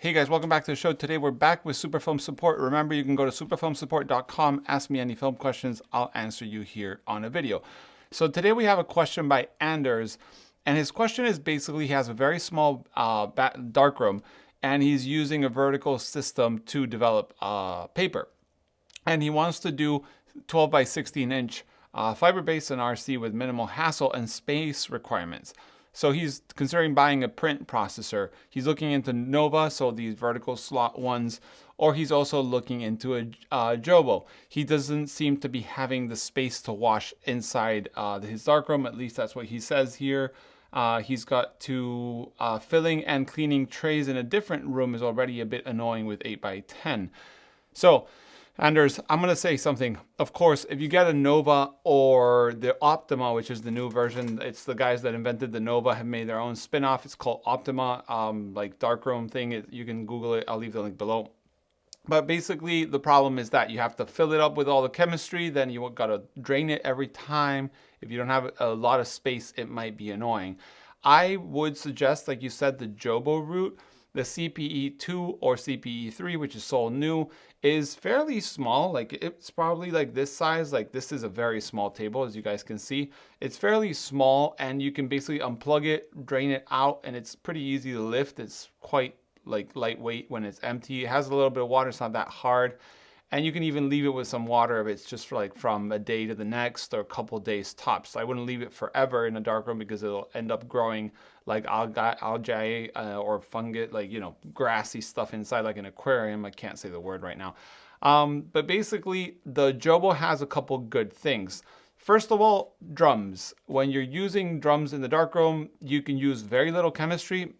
Hey guys, welcome back to the show. Today we're back with Superfilm support. Remember, you can go to superfilmsupport.com, ask me any film questions. I'll answer you here on a video. So today we have a question by Anders, and his question is basically he has a very small darkroom, and he's using a vertical system to develop paper. And he wants to do 12 by 16 inch fiber-based and RC with minimal hassle and space requirements. So he's considering buying a print processor. He's looking into Nova, so these vertical slot ones, or he's also looking into a Jobo. He doesn't seem to be having the space to wash inside his darkroom. At least that's what he says here. He's got to filling and cleaning trays in a different room is already a bit annoying with 8x10. So Anders, I'm going to say something. Of course, if you get a Nova or the Optima, which is the new version, it's the guys that invented the Nova have made their own spin-off. It's called Optima, like darkroom thing. You can Google it. I'll leave the link below. But basically, the problem is that you have to fill it up with all the chemistry. Then you got to drain it every time. If you don't have a lot of space, it might be annoying. I would suggest, like you said, the Jobo route. The CPE2 or CPE3, which is sold new, is fairly small. Like it's probably like this size. Like this is a very small table, as you guys can see. It's fairly small, and you can basically unplug it, drain it out, and it's pretty easy to lift. It's quite like lightweight when it's empty. It has a little bit of water. It's not that hard. And you can even leave it with some water if it's just for like from a day to the next or a couple days tops. I wouldn't leave it forever in a darkroom because it'll end up growing like algae or fungus, like, grassy stuff inside like an aquarium. I can't say the word right now. But basically, the Jobo has a couple good things. First of all, drums. When you're using drums in the darkroom, you can use very little chemistry.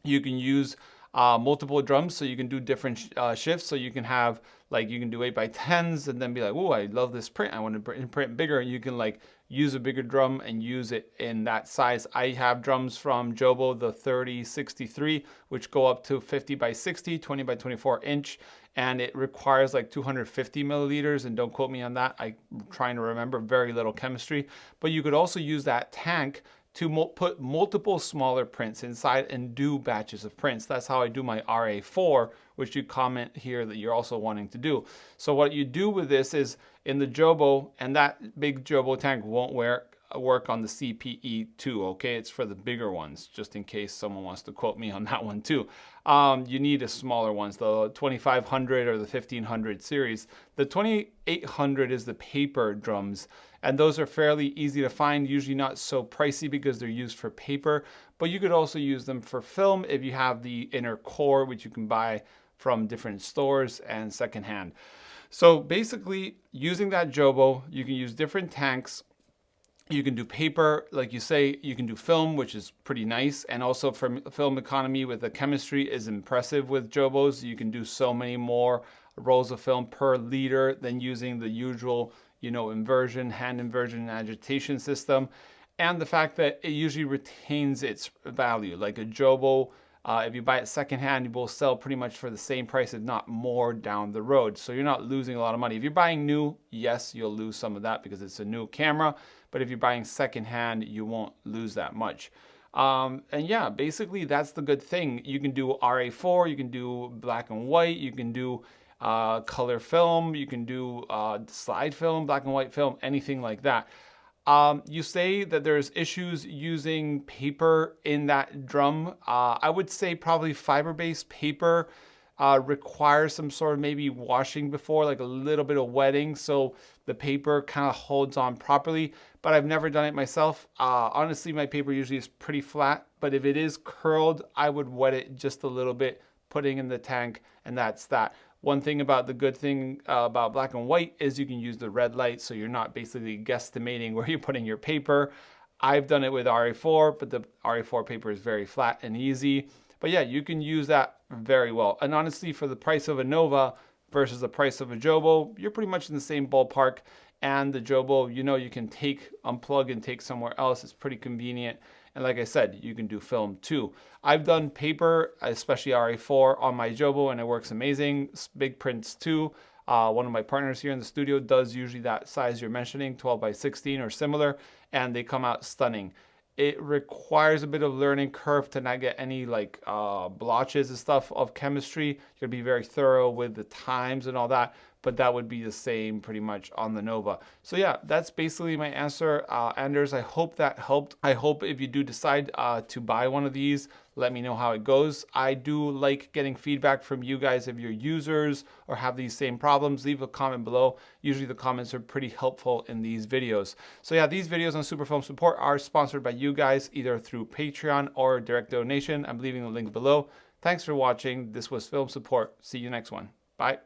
You can use multiple drums, so you can do different shifts. So you can have you can do 8x10s and then be like, oh, I love this print. I want to print bigger. You can use a bigger drum and use it in that size. I have drums from Jobo, the 3063, which go up to 50 by 60, 20 by 24 inch. And it requires like 250 milliliters. And don't quote me on that. I'm trying to remember, very little chemistry. But you could also use that tank to put multiple smaller prints inside and do batches of prints. That's how I do my RA4, which you comment here that you're also wanting to do. So what you do with this is in the Jobo, and that big Jobo tank won't work on the CPE2, okay? It's for the bigger ones, just in case someone wants to quote me on that one too. You need a smaller ones, the 2500 or the 1500 series. The 2800 is the paper drums, and those are fairly easy to find, usually not so pricey because they're used for paper, but you could also use them for film if you have the inner core, which you can buy from different stores and secondhand. So basically, using that Jobo, you can use different tanks. You can do paper, like you say, you can do film, which is pretty nice. And also for film economy with the chemistry is impressive with Jobos. You can do so many more rolls of film per liter than using the usual, inversion, hand inversion and agitation system. And the fact that it usually retains its value. Like a Jobo, if you buy it secondhand, it will sell pretty much for the same price, if not more, down the road. So you're not losing a lot of money. If you're buying new, yes, you'll lose some of that because it's a new camera. But if you're buying secondhand, you won't lose that much. And yeah, basically that's the good thing. You can do RA4, you can do black and white, you can do color film, you can do slide film, black and white film, anything like that. You say that there's issues using paper in that drum. I would say probably fiber-based paper requires some sort of maybe washing before, like a little bit of wetting, so the paper kind of holds on properly. But I've never done it myself. Honestly, my paper usually is pretty flat, but if it is curled, I would wet it just a little bit, putting in the tank, and that's that. One thing about the good thing about black and white is you can use the red light, so you're not basically guesstimating where you're putting your paper. I've done it with RA4, but the RA4 paper is very flat and easy. But yeah, you can use that very well. And honestly, for the price of a Nova versus the price of a Jobo, you're pretty much in the same ballpark. And the Jobo, you can unplug and take somewhere else. It's pretty convenient. And like I said, you can do film too. I've done paper, especially RA4 on my Jobo, and it works amazing. Big prints too. One of my partners here in the studio does usually that size you're mentioning, 12 by 16 or similar, and they come out stunning. it requires a bit of learning curve to not get any like blotches and stuff of chemistry. You're gonna be very thorough with the times and all that, but that would be the same pretty much on the Nova. So yeah, that's basically my answer. Anders, I hope that helped. I hope if you do decide to buy one of these, let me know how it goes. I do like getting feedback from you guys if you're users or have these same problems. Leave a comment below. Usually the comments are pretty helpful in these videos. So yeah, these videos on Superfilm Support are sponsored by you guys, either through Patreon or direct donation. I'm leaving the link below. Thanks for watching. This was Film Support. See you next one. Bye.